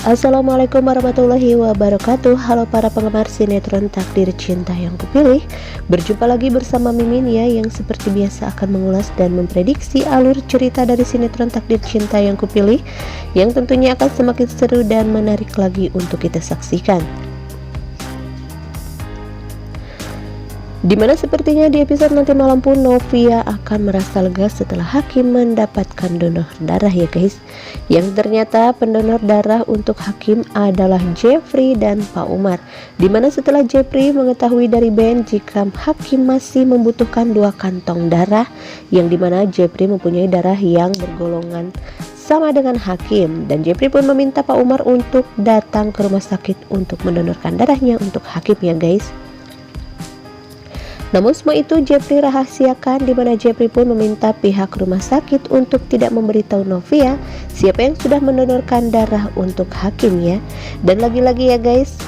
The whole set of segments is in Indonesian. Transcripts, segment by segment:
Assalamualaikum warahmatullahi wabarakatuh. Halo para penggemar sinetron Takdir Cinta yang Kupilih. Berjumpa lagi bersama Mimin ya, yang seperti biasa akan mengulas dan memprediksi alur cerita dari sinetron Takdir Cinta yang Kupilih, yang tentunya akan semakin seru dan menarik lagi untuk kita saksikan. Dimana sepertinya di episode nanti malam pun Novia akan merasa lega setelah Hakim mendapatkan donor darah ya guys. Yang ternyata pendonor darah untuk Hakim adalah Jeffrey dan Pak Umar. Dimana setelah Jeffrey mengetahui dari Ben jika Hakim masih membutuhkan 2 kantong darah, yang dimana Jeffrey mempunyai darah yang bergolongan sama dengan Hakim, dan Jeffrey pun meminta Pak Umar untuk datang ke rumah sakit untuk mendonorkan darahnya untuk Hakim ya guys. Namun semua itu Jeffrey rahasiakan, di mana Jeffrey pun meminta pihak rumah sakit untuk tidak memberitahu Novia siapa yang sudah mendonorkan darah untuk Hakim ya. Dan lagi-lagi ya guys,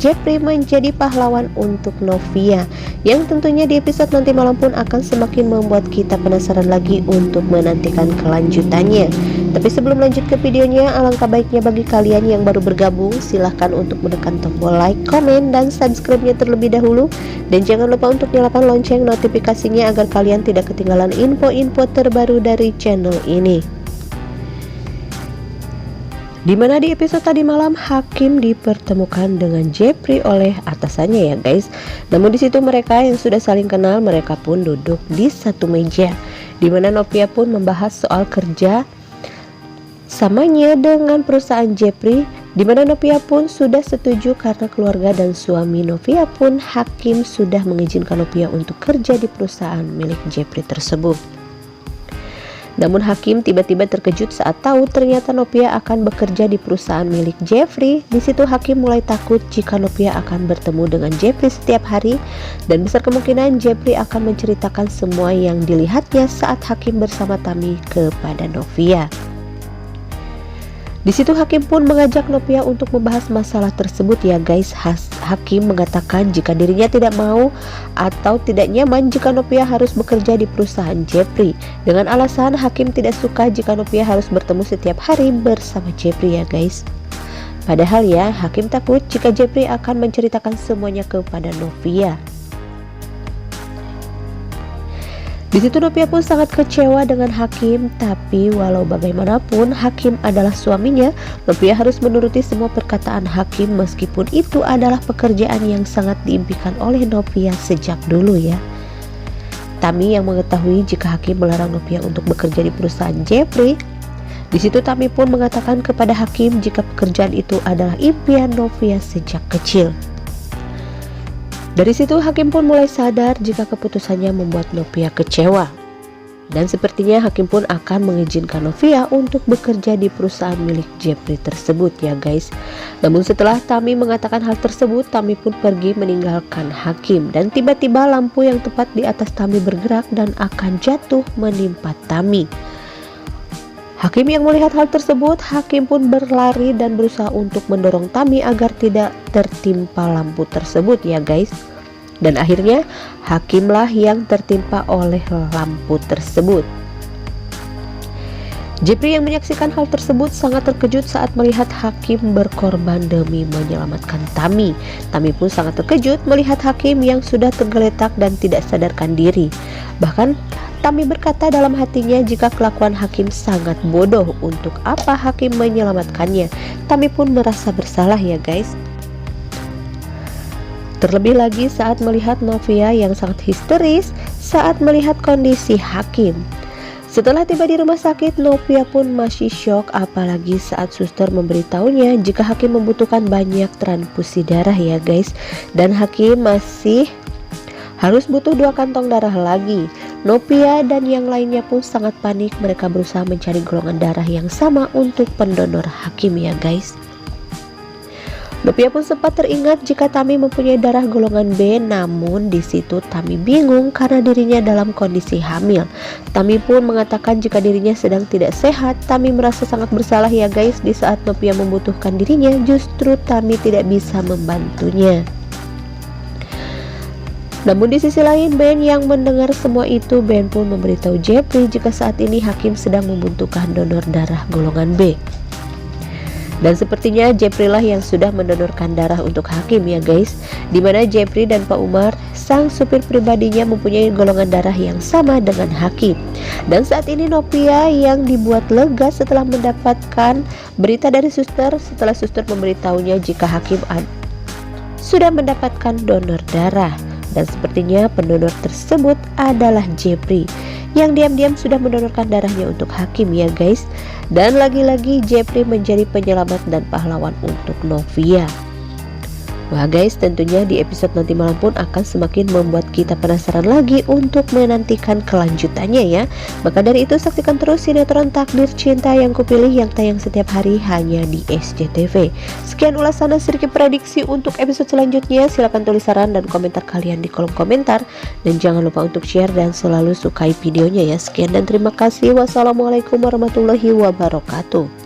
Jeffrey menjadi pahlawan untuk Novia, yang tentunya di episode nanti malam pun akan semakin membuat kita penasaran lagi untuk menantikan kelanjutannya. Tapi sebelum lanjut ke videonya, alangkah baiknya bagi kalian yang baru bergabung, silahkan untuk menekan tombol like, komen, dan subscribe-nya terlebih dahulu. Dan jangan lupa untuk nyalakan lonceng notifikasinya agar kalian tidak ketinggalan info-info terbaru dari channel ini. Dimana di episode tadi malam Hakim dipertemukan dengan Jeffrey oleh atasannya ya guys. Namun di situ mereka yang sudah saling kenal, mereka pun duduk di satu meja. Dimana Novia pun membahas soal kerja samanya dengan perusahaan Jeffrey, dimana Novia pun sudah setuju karena keluarga dan suami Novia pun Hakim sudah mengizinkan Novia untuk kerja di perusahaan milik Jeffrey tersebut. Namun Hakim tiba-tiba terkejut saat tahu ternyata Novia akan bekerja di perusahaan milik Jeffrey. Di situ Hakim mulai takut jika Novia akan bertemu dengan Jeffrey setiap hari, dan besar kemungkinan Jeffrey akan menceritakan semua yang dilihatnya saat Hakim bersama Tami kepada Novia. Di situ Hakim pun mengajak Novia untuk membahas masalah tersebut ya guys. Hakim mengatakan jika dirinya tidak mau atau tidak nyaman jika Novia harus bekerja di perusahaan Jeffrey. Dengan alasan Hakim tidak suka jika Novia harus bertemu setiap hari bersama Jeffrey ya guys. Padahal ya Hakim takut jika Jeffrey akan menceritakan semuanya kepada Novia. Di situ Novia pun sangat kecewa dengan Hakim, tapi walau bagaimanapun Hakim adalah suaminya, Novia harus menuruti semua perkataan Hakim meskipun itu adalah pekerjaan yang sangat diimpikan oleh Novia sejak dulu ya. Tami yang mengetahui jika Hakim melarang Novia untuk bekerja di perusahaan Jeffrey. Di situ Tami pun mengatakan kepada Hakim jika pekerjaan itu adalah impian Novia sejak kecil. Dari situ Hakim pun mulai sadar jika keputusannya membuat Novia kecewa. Dan sepertinya Hakim pun akan mengizinkan Novia untuk bekerja di perusahaan milik Jeffrey tersebut ya guys. Namun setelah Tami mengatakan hal tersebut, Tami pun pergi meninggalkan Hakim. Dan tiba-tiba lampu yang tepat di atas Tami bergerak dan akan jatuh menimpa Tami. Hakim yang melihat hal tersebut, Hakim pun berlari dan berusaha untuk mendorong Tami agar tidak tertimpa lampu tersebut ya guys. Dan akhirnya Hakimlah yang tertimpa oleh lampu tersebut. Jeffrey yang menyaksikan hal tersebut sangat terkejut saat melihat Hakim berkorban demi menyelamatkan Tami. Tami pun sangat terkejut melihat Hakim yang sudah tergeletak dan tidak sadarkan diri. Bahkan Tami berkata dalam hatinya jika kelakuan Hakim sangat bodoh, untuk apa Hakim menyelamatkannya. Tami pun merasa bersalah ya guys. Terlebih lagi saat melihat Novia yang sangat histeris saat melihat kondisi Hakim. Setelah tiba di rumah sakit, Novia pun masih syok, apalagi saat suster memberitahunya jika Hakim membutuhkan banyak transfusi darah ya guys. Dan Hakim masih harus butuh 2 kantong darah lagi. Novia dan yang lainnya pun sangat panik, mereka berusaha mencari golongan darah yang sama untuk pendonor Hakim ya guys. Novia pun sempat teringat jika Tami mempunyai darah golongan B, namun di situ Tami bingung karena dirinya dalam kondisi hamil. Tami pun mengatakan jika dirinya sedang tidak sehat. Tami merasa sangat bersalah ya guys, di saat Novia membutuhkan dirinya, justru Tami tidak bisa membantunya. Namun di sisi lain, Ben yang mendengar semua itu, Ben pun memberitahu Jeffrey jika saat ini Hakim sedang membutuhkan donor darah golongan B. Dan sepertinya Jepri lah yang sudah mendonorkan darah untuk Hakim ya guys, dimana Jepri dan Pak Umar sang supir pribadinya mempunyai golongan darah yang sama dengan Hakim. Dan saat ini Novia yang dibuat lega setelah mendapatkan berita dari suster setelah suster memberitahunya jika Hakim sudah mendapatkan donor darah. Dan sepertinya pendonor tersebut adalah Jepri yang diam-diam sudah mendonorkan darahnya untuk Hakim ya guys. Dan lagi-lagi Jepri menjadi penyelamat dan pahlawan untuk Novia. Wah guys, tentunya di episode nanti malam pun akan semakin membuat kita penasaran lagi untuk menantikan kelanjutannya ya. Maka dari itu saksikan terus sinetron Takdir Cinta Yang Kupilih yang tayang setiap hari hanya di SCTV. Sekian ulasan dan sedikit prediksi untuk episode selanjutnya. Silahkan tulis saran dan komentar kalian di kolom komentar. Dan jangan lupa untuk share dan selalu sukai videonya ya. Sekian dan terima kasih. Wassalamualaikum warahmatullahi wabarakatuh.